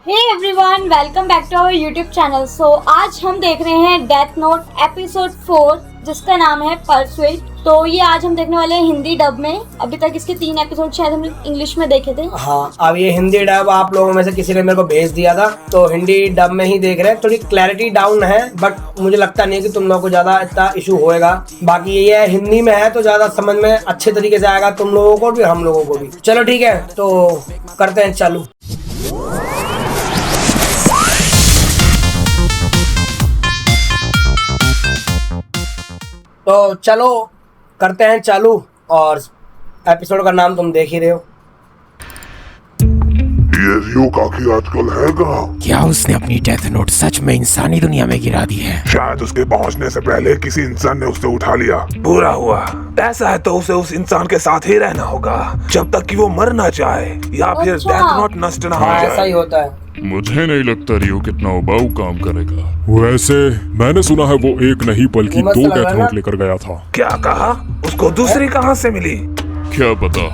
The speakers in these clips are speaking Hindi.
Hey everyone, welcome back to our YouTube channel. So आज हम देख रहे हैं डेथ नोट एपिसोड 4 जिसका नाम है परसुएट। तो ये आज हम देखने वाले हैं हिंदी डब में। अभी तक इसके 3 एपिसोड शायद हम इंग्लिश में देखे थे। हाँ, अब ये हिंदी डब आप लोगों में से किसी ने मेरे को भेज दिया था, तो हिंदी डब में ही देख रहे हैं। थोड़ी क्लैरिटी डाउन है, बट मुझे लगता नहीं है कि तुम लोगों को ज्यादा इतना इशू होएगा। बाकी ये है, हिंदी में है तो ज्यादा समझ में अच्छे तरीके से आएगा तुम लोगों को भी, हम लोगों को भी। चलो ठीक है, तो करते हैं चालू। तो चलो करते हैं चालू, और एपिसोड का नाम तुम देख ही रहे हो। ये रियो काकी आजकल है कहाँ? क्या उसने अपनी डेथ नोट सच में इंसानी दुनिया में गिरा दी है? शायद उसके पहुंचने से पहले किसी इंसान ने उसे उठा लिया। बुरा हुआ। ऐसा है तो उसे उस इंसान के साथ ही रहना होगा जब तक कि वो मर ना जाए या फिर अच्छा। डेथ नोट नष्ट ना हो हाँ, ऐसा जाए। ही होता है। मुझे नहीं लगता रियो कितना उबाऊ काम करेगा। वैसे मैंने सुना है वो एक नहीं बल्कि मस्त 2 लग रहा है डेथ ना? नोट लेकर गया था। क्या कहा? उसको दूसरी कहाँ से मिली? क्या पता,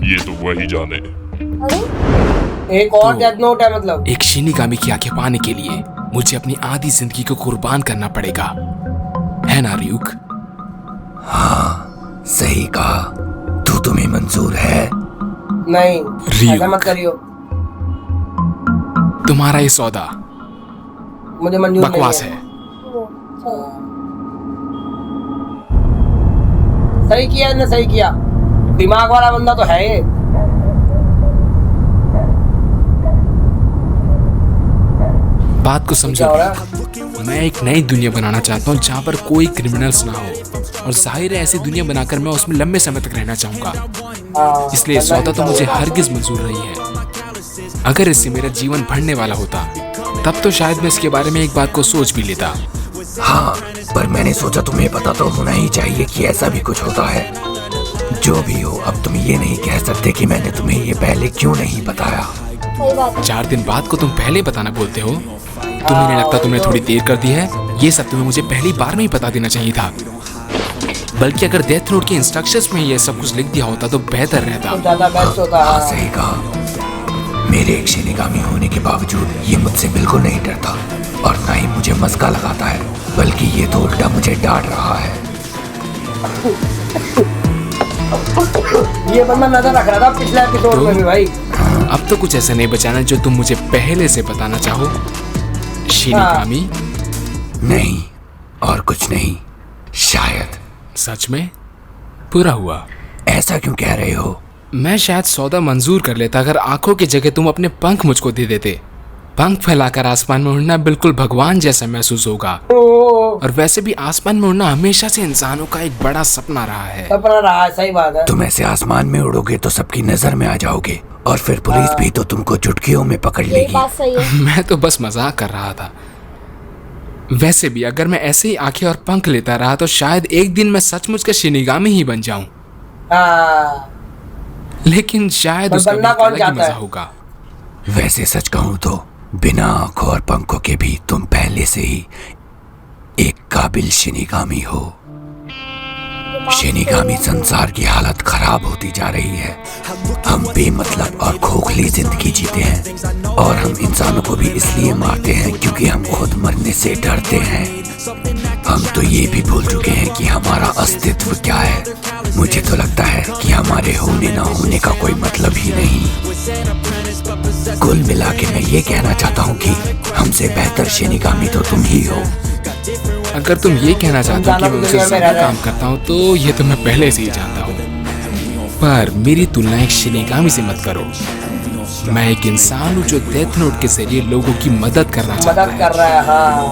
ये तो वही जाने। एक और डेथ नोट है मतलब। एक शिनिगामी की आंखें पाने के लिए मुझे अपनी आधी जिंदगी को कुर्बान करना पड़ेगा, है ना रियुक? हाँ, सही कहा। तू तुम्हें मंजूर है? नहीं, रियो। ऐसा मत करियो, तुम्हारा ये सौदा मुझे मंजूर नहीं बकवास है। सही किया इसने, सही किया। दिमाग वाला बंदा तो है ये। बात को समझो। क्या हो रहा है? मैं एक नई दुनिया बनाना चाहता हूँ जहाँ पर कोई क्रिमिनल्स ना हो, और जाहिर है ऐसी दुनिया बनाकर मैं उसमें लंबे समय तक रहना चाहूंगा। हाँ, इसलिए सौदा तो मुझे हरगिज मंजूर नहीं है। अगर इससे मेरा जीवन बढ़ने वाला होता तब तो शायद मैं इसके बारे में एक बार को सोच भी लेता। हाँ, पर मैंने सोचा तुम्हें पता तो होना ही चाहिए कि ऐसा भी कुछ होता है। जो भी हो, अब तुम ये नहीं कह सकते कि मैंने तुम्हें ये पहले क्यों नहीं बताया। सही बात है। 4 दिन बाद को तुम पहले बताना बोलते हो? तुम्हें नहीं लगता तुमने थोड़ी देर कर दी है? ये सब तुम्हें मुझे पहली बार में ही बता देना चाहिए था। बल्कि अगर डेथ नोट के इंस्ट्रक्शंस में ये सब कुछ लिख दिया होता तो बेहतर रहता। तो ज्यादा बेस्ट होता हाँ, है। सही कहा। मेरे एक शिनिगामी होने के बावजूद ये मुझसे बिल्कुल नहीं डरता, और ना ही मुझे मस्का लगाता है, बल्कि ये तो उल्टा मुझे डांट रहा है। ये बंदा नजर रख रहा था पिछले एपिसोड में भी भाई। अब तो कुछ ऐसा नहीं बचाना जो तुम मुझे पहले से बताना चाहो, शिनिगामी। नहीं, और कुछ नहीं। शायद। सच में पूरा हुआ। ऐसा क्यों कह रहे हो? मैं शायद सौदा मंजूर कर लेता अगर आंखों की जगह तुम अपने पंख मुझको दे देते। पंख फैलाकर आसमान में उड़ना बिल्कुल भगवान जैसा महसूस होगा। और वैसे भी आसमान में उड़ना हमेशा से इंसानों का एक बड़ा सपना रहा है। सपना रहा है, सही बात है। तुम ऐसे आसमान में उड़ोगे तो सबकी नजर में आ जाओगे, और फिर पुलिस भी तो तुमको चुटकियों में पकड़ ये लेगी। बात सही है। मैं तो बस मजाक कर रहा था। वैसे भी अगर मैं ऐसे ही आंखें और पंख लेता रहा तो शायद एक दिन मैं सचमुच का शिनिगामी ही बन जाऊं। हाँ, लेकिन शायद पर उसका बनना भी कौन अलग ही चाहता मजा है? होगा। वैसे सच कहूं तो बिना आंखों और पंखों के भी तुम पहले से ही एक काबिल शिनिगामी हो। शिनिगामी संसार की हालत खराब होती जा रही है। हम बेमतलब और खोखली जिंदगी जीते हैं, और हम इंसानों को भी इसलिए मारते हैं क्योंकि हम खुद मरने से डरते हैं। हम तो ये भी भूल चुके हैं कि हमारा अस्तित्व क्या है। मुझे तो लगता है कि हमारे होने ना होने का कोई मतलब ही नहीं। कुल मिला के मैं ये कहना चाहता हूँ कि हमसे बेहतर शिनिगामी तो तुम ही हो। अगर तुम ये कहना चाहते हो कि मैं उनसे ज्यादा काम करता हूँ तो ये तो मैं पहले से ही जानता हूँ, पर मेरी तुलना एक शिनिगामी से मत करो। मैं एक इंसान हूँ जो डेथ नोट के जरिए लोगों की मदद करना चाहता मदद कर है। रहा है। हाँ,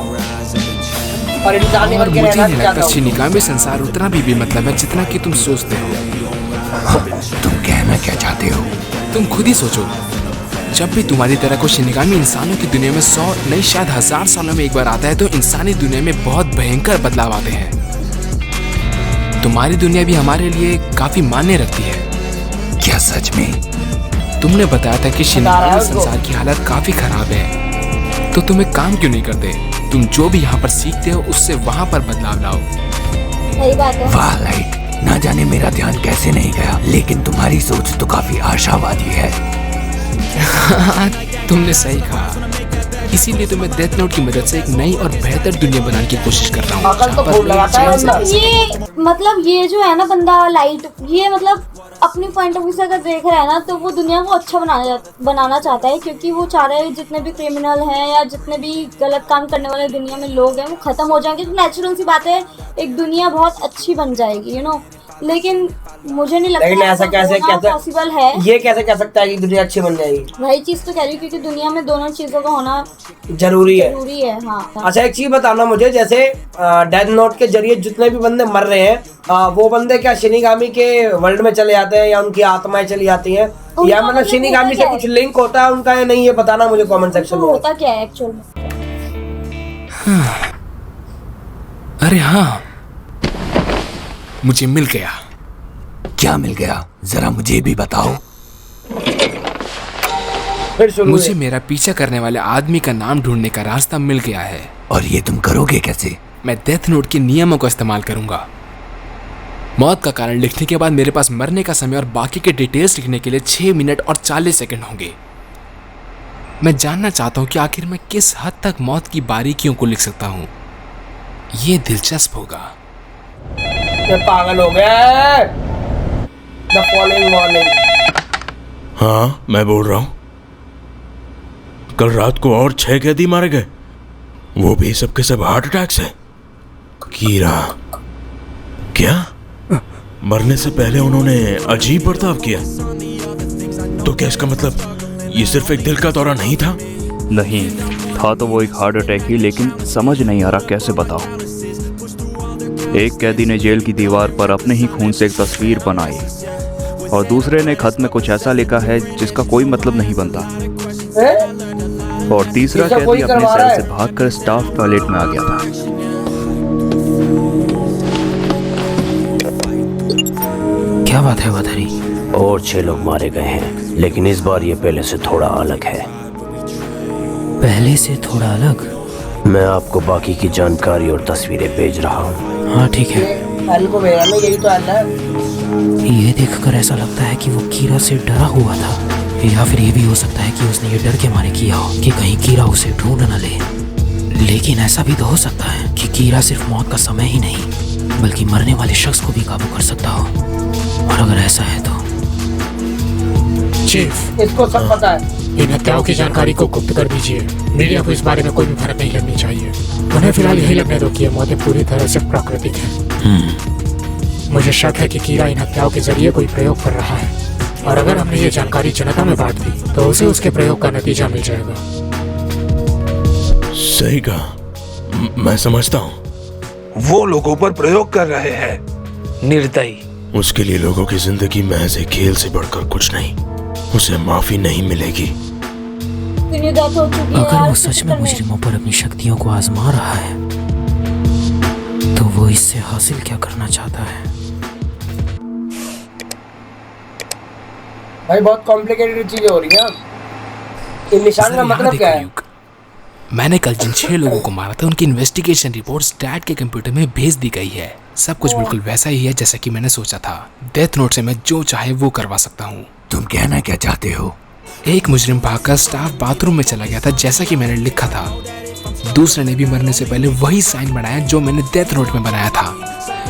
और इंसानी और बन के मुझे रहना नहीं चाहता लगता हूँ। शिनिगामी संसार उतना भी बेमतलब है जितना कि तुम सोचते हो। तुम कहना क्या चाहते हो? तुम खुद ही सोचो, जब भी तुम्हारी तरह को शिनिगामी इंसानों की दुनिया में 100 नहीं शायद 1000 सालों में एक बार आता है तो इंसानी दुनिया में बहुत भयंकर बदलाव आते हैं। तुम्हारी दुनिया भी हमारे लिए काफी मायने रखती है। क्या सच में? तुमने बताया था कि शिनिगामी उसको। संसार की हालत काफी खराब है, तो तुम एक काम क्यों नहीं करते? तुम जो भी यहाँ पर सीखते हो उससे वहाँ पर बदलाव लाओ। सही बात है। वाह लाइट, ना जाने मेरा ध्यान कैसे नहीं गया, लेकिन तुम्हारी सोच तो काफी आशावादी है। तुमने सही कहा। इसीलिए तो मैं डेथ नोट की मदद से एक नई और बेहतर दुनिया बनाने की कोशिश कर रहा हूँ। अकल तो खूब लगाता है बंदा। ये मतलब ये जो है ना बंदा लाइट, ये मतलब अपनी पॉइंट ऑफ व्यू से अगर देख रहा है ना तो वो दुनिया को अच्छा बनाना चाहता है, क्योंकि वो चाह रहा है जितने भी क्रिमिनल हैं या जितने भी गलत काम करने वाले दुनिया में लोग हैं वो खत्म हो जाएंगे। तो नेचुरल सी बात है, एक दुनिया बहुत अच्छी बन जाएगी, यू नो। लेकिन मुझे नहीं लगता लेकिन ऐसा कैसे पॉसिबल है। ये कैसे कह सकता है कि दुनिया अच्छी बन जाएगी? वही चीज तो कह रही हूँ, क्योंकि दुनिया में दोनों चीजों का होना जरूरी है। हाँ। अच्छा एक चीज बताना मुझे, जैसे डेथ नोट के जरिए जितने भी बंदे मर रहे हैं वो बंदे क्या शिनिगामी के वर्ल्ड में चले जाते हैं या उनकी आत्माएं चली जाती हैं, या मतलब शिनिगामी से कुछ लिंक होता है उनका या नहीं, ये बताना मुझे कमेंट सेक्शन में। होता क्या है एक्चुअल में? अरे हाँ, मुझे मिल गया। क्या मिल गया, जरा मुझे भी बताओ। फिर शुरू मुझे मेरा पीछा करने वाले आदमी का नाम ढूंढने का रास्ता मिल गया है। और ये तुम करोगे कैसे? मैं डेथ नोट के नियमों का इस्तेमाल करूंगा। मौत का कारण लिखने के बाद मेरे पास मरने का समय और बाकी के डिटेल्स लिखने के लिए 6 मिनट और 40 सेकंड होंगे। मैं जानना चाहता हूं कि आखिर मैं किस हद तक मौत की बारीकियों को लिख सकता हूं। ये दिलचस्प होगा। ये पागल हो गया। The following morning। हाँ, मैं बोल रहा हूँ। कल रात को और 6 कैदी मारे गए, वो भी सबके सब हार्ट अटैक से। कीरा क्या? मरने से पहले उन्होंने अजीब बर्ताव किया? तो क्या इसका मतलब ये सिर्फ एक दिल का दौरा नहीं था? नहीं था, तो वो एक हार्ट अटैक ही, लेकिन समझ नहीं आ रहा कैसे बताऊं। एक कैदी ने जेल की दीवार पर अपने ही खून से एक तस्वीर बनाई और दूसरे ने खत में कुछ ऐसा लिखा है जिसका कोई मतलब नहीं बनता। और तीसरा कैदी अपने सेल से भागकर स्टाफ टॉयलेट में आ गया था। क्या बात है वधारी? और 6 लोग मारे गए हैं, लेकिन इस बार ये पहले से थोड़ा अलग है। पहले से थोड़ा अलग? मैं आपको बाकी की जानकारी और तस्वीरें भेज रहा हूँ। हाँ ठीक है। एल को भेजा ना, यही तो एल है। ये देखकर ऐसा लगता है कि वो कीरा से डरा हुआ था, या फिर ये भी हो सकता है कि उसने ये डर के मारे किया हो कि कहीं कीरा उसे ढूंढ न ले। लेकिन ऐसा भी तो हो सकता है कि कीरा सिर्फ मौत का समय ही नहीं बल्कि मरने वाले शख्स को भी काबू कर सकता हो। और अगर ऐसा है तो चीफ, इसको सब पता है। इन हत्याओं की जानकारी को गुप्त कर दीजिए। मीडिया को इस बारे में कोई भी भनक नहीं लगनी चाहिए। उन्हें फिलहाल यही लगने दो कि ये मौतें पूरी तरह से प्राकृतिक हैं। मुझे शक है कि कीरा इन हत्याओं के जरिए कोई प्रयोग कर रहा है, और अगर हमने ये जानकारी जनता में बांट दी तो उसे उसके प्रयोग का नतीजा मिल जाएगा। सही कहा, मैं समझता हूँ। वो लोगों पर प्रयोग कर रहे हैं। निर्दयी। उसके लिए लोगों की जिंदगी महज एक खेल से बढ़कर कुछ नहीं। उसे माफी नहीं मिलेगी। अगर वो सच में मुजरिमों पर अपनी शक्तियों को आजमा रहा है तो वो इससे हासिल क्या करना चाहता है? भाई बहुत कॉम्प्लिकेटेड चीजें हो रही हैं। इन निशान का मतलब क्या है? मैंने कल जिन 6 लोगों को मारा था उनकी इन्वेस्टिगेशन रिपोर्ट्स डैड के कंप्यूटर में भेज दी गई है। सब कुछ बिल्कुल वैसा ही है जैसा कि मैंने सोचा था। डेथ नोट से मैं जो चाहे वो करवा सकता हूँ। तुम कहना क्या चाहते हो? एक मुजरिम भागकर स्टाफ बाथरूम में चला गया था जैसा कि मैंने लिखा था। दूसरे ने भी मरने से पहले वही साइन बनाया जो मैंने डेथ नोट में बनाया था,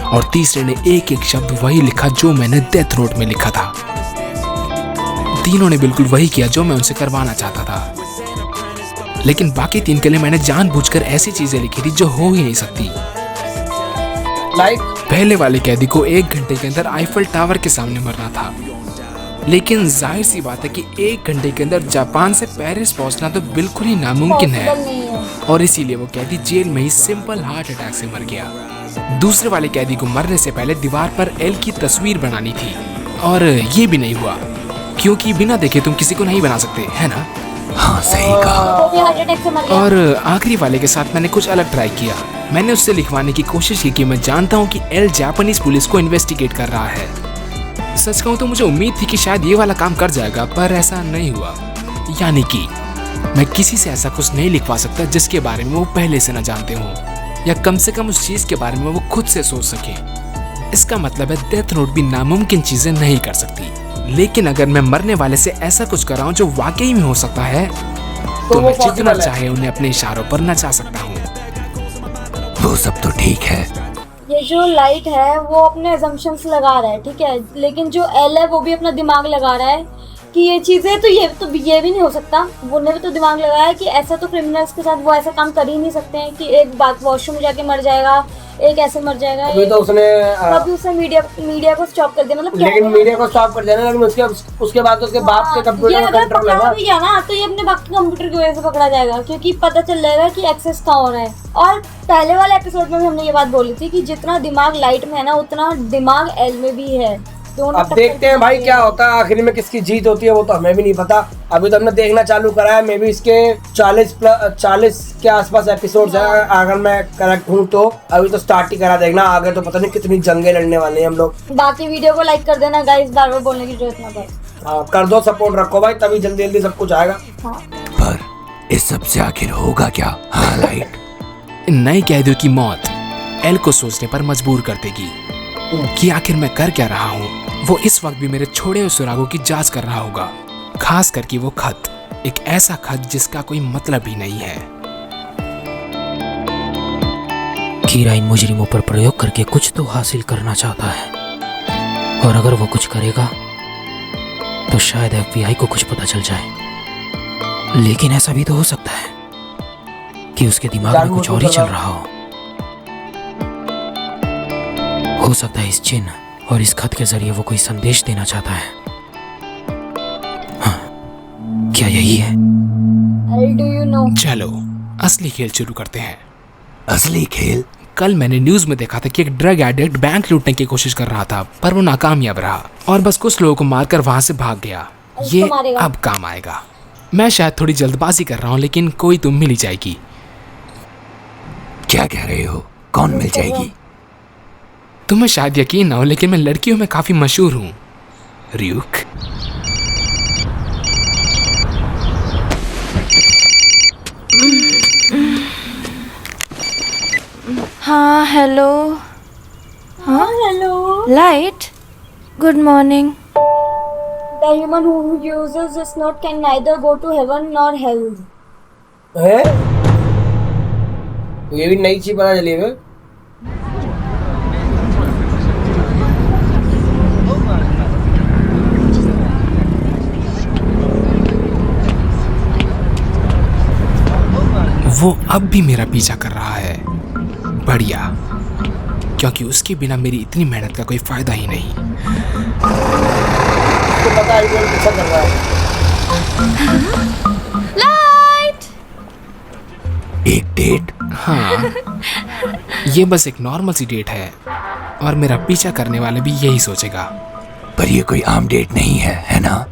और तीसरे ने एक एक शब्द वही लिखा जो मैंने डेथ नोट में लिखा था। तीनों ने बिल्कुल वही किया जो मैं उनसे करवाना चाहता था, लेकिन बाकी 3 के लिए मैंने जानबूझकर ऐसी चीजें लिखी थी जो हो ही नहीं सकती। पहले वाले कैदी को 1 घंटे के अंदर आईफल टावर के सामने मरना था, लेकिन जाहिर सी बात है कि 1 घंटे के अंदर जापान से पेरिस पहुंचना तो बिल्कुल ही नामुमकिन है, और इसीलिए वो कैदी जेल में ही सिंपल हार्ट अटैक से मर गया। दूसरे वाले कैदी को मरने से पहले दीवार पर एल की तस्वीर बनानी थी, और ये भी नहीं हुआ क्योंकि बिना देखे तुम किसी को नहीं बना सकते, है ना? हाँ सही कहा। और आखिरी वाले के साथ मैंने कुछ अलग ट्राई किया। मैंने उससे लिखवाने की कोशिश की कि मैं जानता हूँ कि एल जापानीज पुलिस को इन्वेस्टिगेट कर रहा है। सच कहूँ तो मुझे उम्मीद थी कि शायद ये वाला काम कर जाएगा, पर ऐसा नहीं हुआ। यानी कि मैं किसी से ऐसा कुछ नहीं लिखवा सकता जिसके बारे में वो पहले से न जानते हो, या कम से कम उस चीज के बारे में वो खुद से सोच सके। इसका मतलब है डेथ नोट भी नामुमकिन चीजें नहीं कर सकती, लेकिन अगर मैं मरने वाले से ऐसा कुछ कर रहा हूँ जो वाकई में हो सकता है, तो मैं जितना possible है। चाहे उन्हें अपने इशारों पर नचा सकता हूँ। वो सब तो ठीक है, ये जो लाइट है वो अपने assumptions लगा रहा है, ठीक है, लेकिन जो एल है वो भी अपना दिमाग लगा रहा है कि ये चीजें तो ये भी नहीं हो सकता। वो ने भी तो दिमाग लगाया है कि ऐसा तो क्रिमिनल्स के साथ वो ऐसा काम कर ही नहीं सकते हैं कि एक बात वॉशरूम में जाके मर जाएगा, एक ऐसे मर जाएगा। अभी तो उसने अभी उसने मीडिया को स्टॉप कर दिया, मतलब लेकिन मीडिया को स्टॉप कर देना, लेकिन उसके बाद तो उसके बाप के कंप्यूटर ये में अगर कंट्रोल पकड़ा है भी गया ना तो ये अपने बाप के कंप्यूटर की वजह से पकड़ा जाएगा, क्योंकि पता चल जाएगा कि एक्सेस कहाँ हो रहा है। और पहले वाले एपिसोड में भी हमने ये बात बोली थी कि जितना दिमाग लाइट में है ना उतना दिमाग एल में भी है। अब देखते हैं भाई क्या होता है, आखिर में किसकी जीत होती है वो तो हमें भी नहीं पता। अभी तो हमने देखना चालू करा है, मे बी इसके 40 के आसपास एपिसोड्स हैं अगर मैं करेक्ट हूँ तो। अभी तो स्टार्ट ही करा, देखना आगे तो पता नहीं कितनी जंगें लड़ने वाले हैं हम लोग। बाकी वीडियो को लाइक कर देना गाइस, बार बार बोलने की जरूरत ना पड़े। हाँ कर दो, सपोर्ट रखो भाई, तभी जल्दी जल्दी सब कुछ आएगा। पर इस सब से आखिर होगा क्या? हाँ लाइट, नए कैदियों की मौत एल को सोचने पर मजबूर कर देगी कि आखिर मैं कर क्या रहा हूँ। वो इस वक्त भी मेरे छोड़े हुए सुरागों की जांच कर रहा होगा, खास करके वो खत, एक ऐसा खत जिसका कोई मतलब ही नहीं है। कीरा इन मुजरिमों पर प्रयोग करके कुछ तो हासिल करना चाहता है, और अगर वो कुछ करेगा तो शायद FBI को कुछ पता चल जाए। लेकिन ऐसा भी तो हो सकता है कि उसके दिमाग में कुछ और ही चल रहा हो सकता है इस चिन्ह और इस खत के जरिए वो कोई संदेश देना चाहता है। हाँ, क्या यही है? Do you know? चलो असली खेल शुरू करते हैं। असली खेल? कल मैंने न्यूज में देखा था कि एक ड्रग एडिक्ट बैंक लूटने की कोशिश कर रहा था, पर वो नाकामयाब रहा और बस कुछ लोगों को मारकर वहां से भाग गया। ये अब काम आएगा। मैं शायद थोड़ी जल्दबाजी कर रहा हूँ, लेकिन कोई तो मिल ही जाएगी। क्या कह रहे हो? कौन मिल जाएगी? तुम्हें शायद यकीन ना हो, लेकिन मैं लड़कियों में काफी मशहूर हूँ। रियुक। हाँ हेलो। हाँ hello. Light, good morning. The human who uses this note can neither go to heaven nor hell. है? ये भी नई चीज पता चली है। वो अब भी मेरा पीछा कर रहा है। बढ़िया, क्योंकि उसके बिना मेरी इतनी मेहनत का कोई फायदा ही नहीं। तो पता है वो पीछा कर रहा है। लाइट! एक डेट? हाँ, ये बस एक नॉर्मल सी डेट है और मेरा पीछा करने वाले भी यही सोचेगा। पर ये कोई आम डेट नहीं है ना?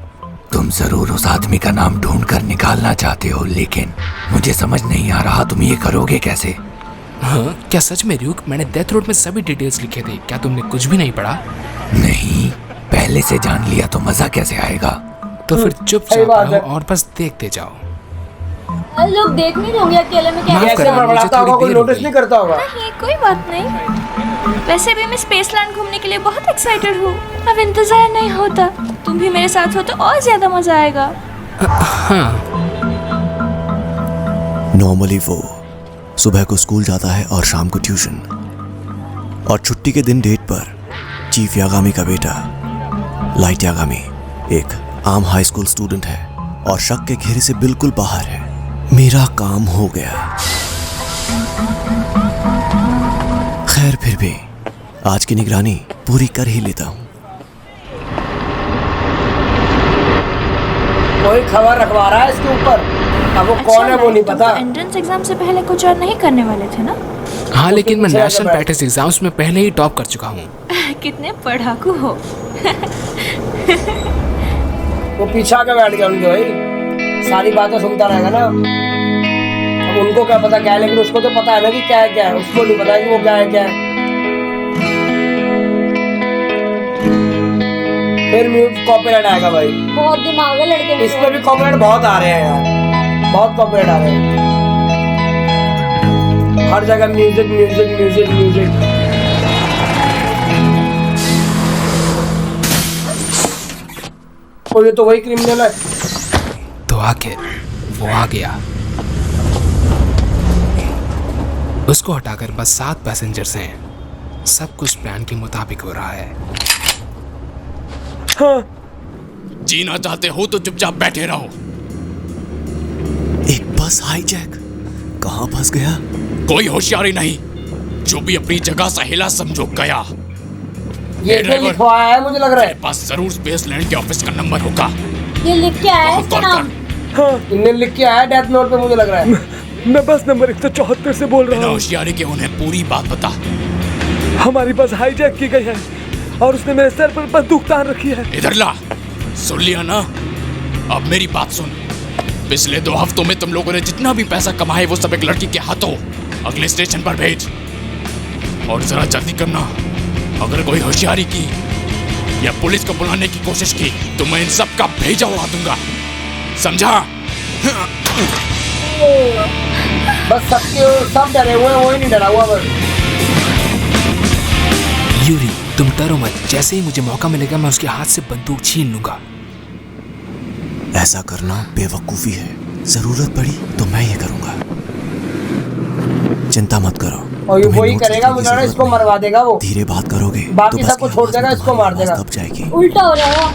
तुम जरूर उस आदमी का नाम ढूंढ कर निकालना चाहते हो, लेकिन मुझे समझ नहीं आ रहा तुम ये करोगे कैसे? हाँ, क्या सच में रियुक? मैंने डेथ नोट में सभी डिटेल्स लिखे थे। क्या तुमने कुछ भी नहीं पढ़ा? नहीं, पहले से जान लिया तो मजा कैसे आएगा? तो फिर चुपचाप रहो और बस देखते जाओ। लोग देख नहीं रहोगे अकेले में? क्या ऐसे बड़बड़ाता होगा, कोई नोटिस नहीं करता होगा? नहीं, कोई बात नहीं। वैसे भी मैं स्पेसलैंड घूमने के लिए बहुत एक्साइटेड हूँ। अब इंतजार नहीं होता। तुम भी मेरे साथ हो तो और ज्यादा मजा आएगा। हाँ। नॉर्मली वो सुबह को स्कूल जाता है और शाम को ट्यूशन, और छुट्टी के दिन डेट पर चीफ यागामी का बेटा लाइट यागामी एक आम हाई स्कूल स्टूडेंट है और शक के घेरे से बिल्कुल बाहर है। मेरा काम हो गया। खैर फिर भी आज की निगरानी पूरी कर ही लेता हूँ। कोई खबर रखवा रहा है इसके ऊपर, अब वो कौन है वो नहीं पता। एंट्रेंस एग्जाम से पहले कुछ और नहीं करने वाले थे ना? हाँ, लेकिन मैं नेशनल प्रैक्टिस एग्जाम्स में पहले ही टॉप कर चुका हूँ। कितने पढ़ाकू हो। वो पीछा के बैठ गया उनके भाई, सारी बातें सुनता रहेगा ना। अब उनको क्या पता क्या है, लेकिन उसको तो पता है ना कि क्या है क्या है। उसको नहीं पता कि वो क्या है क्या है। फिर म्यूट कॉपीराइट आएगा भाई। बहुत दिमाग है लड़के में। इसमें भी कॉपीराइट बहुत आ रहे हैं यार, बहुत कॉपीराइट आ रहे हैं। हर जगह म्यूजिक म्यूजिक म्यूजिक म्यूजिक। और ये तो वही क्रिमिनल है। तो आखिर वो आ गया। उसको हटाकर बस 7 पैसेंजर्स हैं। सब कुछ प्लान के मुताबिक हो रहा है। हाँ। जीना चाहते हो तो चुपचाप बैठे रहो। एक बस हाईजैक, कहाँ फंस गया? कोई होशियारी नहीं, जो भी अपनी जगह से हिला समझो गया। ये लिखवाया है मुझे लग रहा है। पास जरूर स्पेसलैंड के ऑफिस का नंबर होगा। ये लिख के आया है इसका नाम। हाँ। इन्हें लिख के आया डेथ नोट पे मुझे लग रहा है। मैं बस नंबर 174 से बोल रहा हूँ। होशियारी के उन्हें पूरी बात बता। हमारी बस हाईजैक की गई है और उसने मेरे सर पर बंदूक तान रखी है। इधर ला, सुन लिया ना? अब मेरी बात सुन। पिछले 2 हफ्तों में तुम लोगों ने जितना भी पैसा कमाए वो सब एक लड़की के हाथों अगले स्टेशन पर भेज। और जरा जल्दी करना, अगर कोई होशियारी की या पुलिस को बुलाने की कोशिश की तो मैं इन सब का भेजा उड़ा दूंगा, समझा? बस सब डरे हुए हैं, वो ही नहीं डरा हुआ बस। यूरी, तुम डरो मत। जैसे ही मुझे मौका मिलेगा मैं उसके हाथ से बंदूक छीन लूंगा। ऐसा करना बेवकूफी है। जरूरत पड़ी तो मैं ये करूंगा। चिंता मत करो। और ये वही करेगा, मुझे लग रहा है इसको मरवा देगा वो। धीरे बात करोगे बाकी सबको छोड़ देगा, इसको मार देगा। तब जाएगी। उल्टा हो रहा है।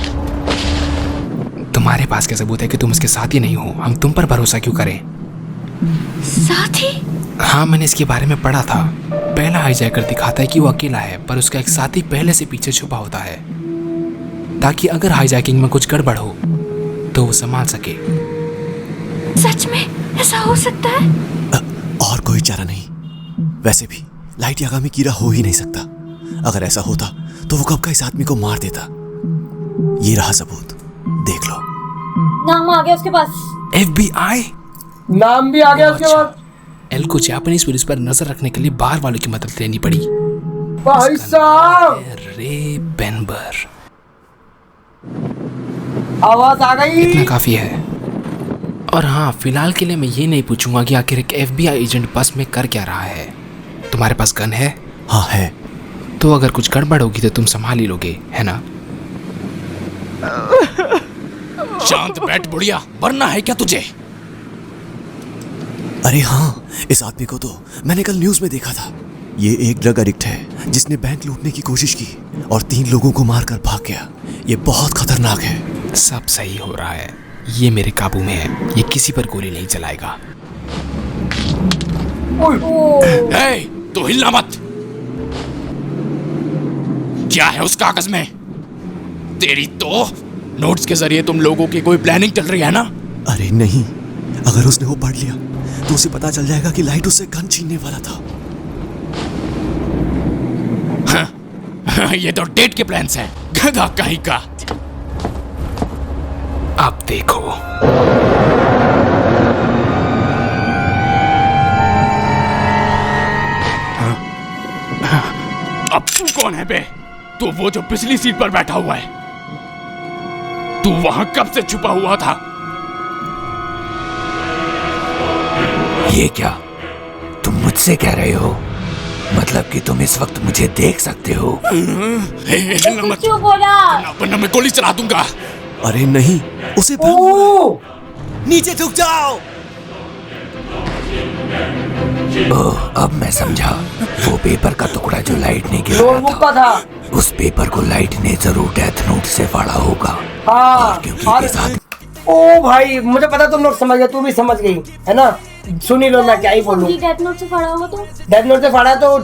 तुम्हारे पास क्या सबूत है कि तुम उसके साथी नहीं हो? हम तुम पर भरोसा क्यों करें? साथी? हाँ, मैंने इसके बारे में पढ़ा था। पहला हाईजैकर दिखाता है कि वो अकेला है, पर उसका एक साथी पहले से पीछे छुपा होता है, ताकि अगर हाईजैकिंग में कुछ गड़बड़ हो तो वो संभाल सके। सच में ऐसा हो सकता है? और कोई चारा नहीं। वैसे भी लाइट यागामी कीरा हो ही नहीं सकता। अगर ऐसा होता तो वो कब का इस आदमी को मार देता। ये रहा सबूत, देख लो। नाम आ गया उसके पास। FBI नाम भी आ गया उसके बाद। एल को जापानीज पुलिस पर नजर रखने के लिए बाहर वालों की मदद लेनी पड़ी। भाई साहब, रे बेनबर। आवाज आ गई। इतना काफी है। और हाँ, फिलहाल के लिए मैं ये नहीं पूछूंगा कि आखिर एक FBI एजेंट बस में कर क्या रहा है। तुम्हारे पास गन है? हाँ है। तो अगर कुछ गड़बड़ होगी तो तुम संभाल ही लोगे, है ना? शांत बैठ बुढ़िया, वरना है क्या तुझे? अरे हाँ, इस आदमी को तो मैंने कल न्यूज में देखा था। ये एक ड्रग एडिक्ट है जिसने बैंक लूटने की कोशिश की और 3 लोगों को मारकर भाग गया। ये बहुत खतरनाक है। सब सही हो रहा है, ये मेरे काबू में है। ये किसी पर गोली नहीं चलाएगा। तू हिलना मत। क्या है उस कागज में? तेरी तो नोट्स के जरिए तुम लोगों की कोई प्लानिंग चल रही है ना? अरे नहीं, अगर उसने वो पढ़ लिया तो उसे पता चल जाएगा कि लाइट उससे गन छीनने वाला था। ये तो डेट के प्लान्स हैं, गधा कहीं का। अब देखो। अब तू कौन है बे? तू वो जो पिछली सीट पर बैठा हुआ है। तू वहां कब से छुपा हुआ था? ये क्या तुम मुझसे कह रहे हो? मतलब कि तुम इस वक्त मुझे देख सकते हो? क्यों बोला? वरना मैं गोली चला दूंगा। अरे नहीं, उसे नीचे झुक जाओ। ओह, अब मैं समझा। वो पेपर का टुकड़ा जो लाइट ने गिराया था, उस पेपर को लाइट ने जरूर डेथ नोट से फाड़ा होगा। हाँ, क्योंकि इस आदमी ओ भाई, मुझे पता तुम लोग समझ गए, तू भी समझ गई है ना? सुनी लो, मैं क्या ही बोलूं। डेथ नोट से फाड़ा होगा तो? डेथ नोट से फाड़ा है तो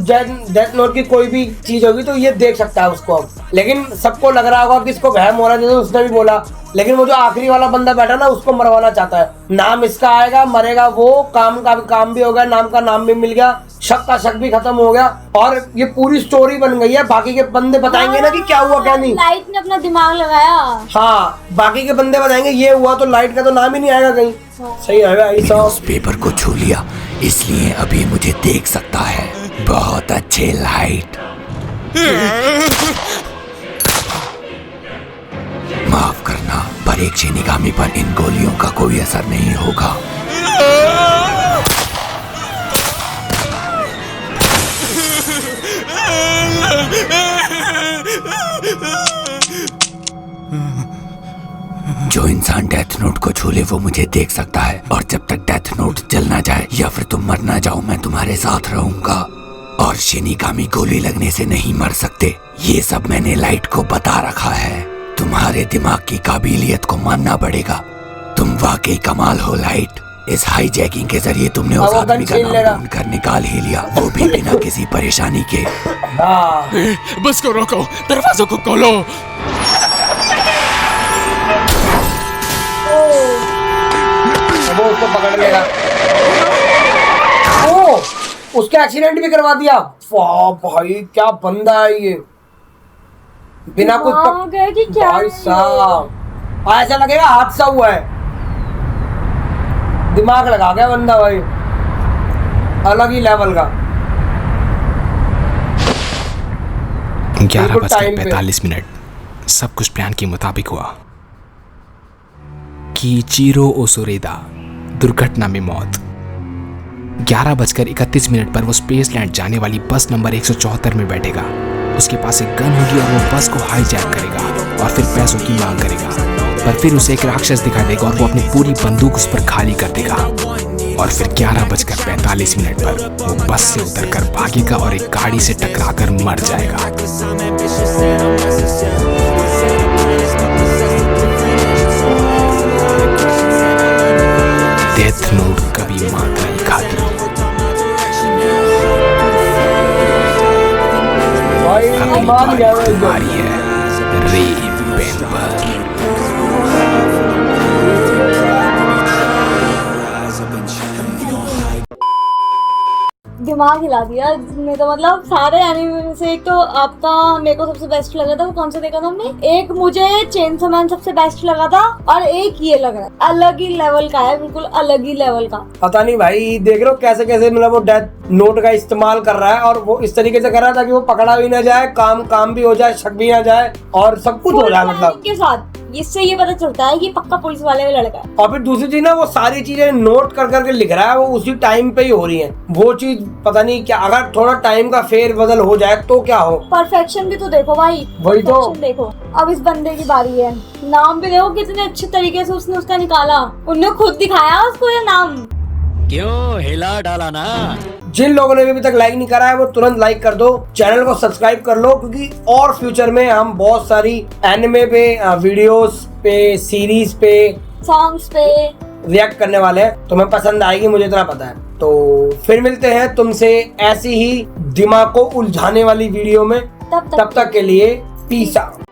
डेथ नोट की कोई भी चीज होगी तो ये देख सकता है उसको अब। लेकिन सबको लग रहा होगा कि इसको वहम हो रहा है, जैसे उसने भी बोला। लेकिन वो जो आखिरी वाला बंदा बैठा ना, उसको मरवाना चाहता है। नाम इसका आएगा, मरेगा वो, काम का काम भी हो गया, नाम का नाम भी मिल गया, शक का शक भी खत्म हो गया और ये पूरी स्टोरी बन गई है। बाकी के बंदे बताएंगे ना कि क्या हुआ क्या नहीं। लाइट ने अपना दिमाग लगाया। हाँ, बाकी के बंदे बताएंगे ये हुआ, तो लाइट का तो नाम ही नहीं आएगा कहीं। सही है भाई साहब। उस पेपर को छू लिया, इसलिए अभी मुझे देख सकता है। बहुत अच्छे लाइट। माफ करना, पर एक शिनिगामी पर इन गोलियों का कोई असर नहीं होगा। जो इंसान इंसान डेथ नोट को छू ले वो मुझे देख सकता है, और जब तक डेथ नोट जल ना जाए या फिर तुम मर ना जाओ मैं तुम्हारे साथ रहूंगा। और शिनिगामी गोली लगने से नहीं मर सकते, ये सब मैंने लाइट को बता रखा है। तुम्हारे दिमाग की काबिलियत को मानना पड़ेगा। तुम वाकई कमाल हो लाइट। इस हाईजैकिंग के जरिए तुमने उस आदमी का नाम ढूंढ कर निकाल ही लिया, वो भी बिना किसी परेशानी के। बस को रोको, दरवाजों को खोलो। वो उसको पकड़ लेगा। ओ, उसका एक्सीडेंट भी करवा दिया। वाह भाई क्या बंदा है ये, बिना कुछ भाई साहब ऐसा लगेगा हादसा हुआ है। दिमाग लगा गया बंदा भाई, अलग ही लेवल का। 11:45 सब कुछ प्लान के मुताबिक हुआ। कीइचिरो ओसुरेदा दुर्घटना में मौत। 11:31 पर वो स्पेसलैंड जाने वाली बस नंबर 174 में बैठेगा। उसके पास एक गन होगी और वो बस को हाईजैक करेगा और फिर पैसों की मांग करेगा, पर फिर उसे एक राक्षस दिखा देगा और वो अपनी पूरी बंदूक उस पर खाली कर देगा। और फिर 11:45 पर वो बस से उतरकर भागेगा और एक गाड़ी से टकराकर मर जाएगा। डेथ नोट कभी मात नहीं खाती। अगली बारी है रे पेनबर। दिमाग हिला दिया ने तो, मतलब सारे एनिमे में से। एक तो आपका मेरे को सबसे बेस्ट लगा था, वो कौन सा देखा था हमने? एक मुझे चेनसो मैन सबसे बेस्ट लगा था, और एक ये लग रहा है अलग ही लेवल का है, बिल्कुल अलग ही लेवल का। पता नहीं भाई, देख रहे हो कैसे कैसे मतलब वो डेथ नोट का इस्तेमाल कर रहा है, और वो इस तरीके से कर रहा था कि वो पकड़ा भी ना जाए, काम भी हो जाए, शक भी ना जाए, और सब कुछ हो जाए मतलब के साथ। इससे ये पता चलता है कि पक्का पुलिस वाले का लड़का है। और फिर दूसरी चीज ना, वो सारी चीजें नोट कर करके लिख रहा है, वो उसी टाइम पे ही हो रही है। वो चीज पता नहीं क्या, अगर थोड़ा टाइम का फेर बदल हो जाए तो क्या हो। परफेक्शन भी तो देखो भाई, वही तो देखो। अब इस बंदे की बारी है, नाम भी देखो कितने अच्छे तरीके से उसने उसका निकाला। उन्होंने खुद दिखाया उसको ये नाम। क्यों हिला डाला ना। जिन लोगों ने अभी तक लाइक नहीं करा है वो तुरंत लाइक कर दो, चैनल को सब्सक्राइब कर लो, क्योंकि और फ्यूचर में हम बहुत सारी एनिमे पे, वीडियोस पे, सीरीज पे, सॉन्ग्स पे रिएक्ट करने वाले हैं। तुम्हें पसंद आएगी, मुझे इतना पता है। तो फिर मिलते हैं तुमसे ऐसी ही दिमाग को उलझाने वाली वीडियो में। तब तक के लिए पीस आउट।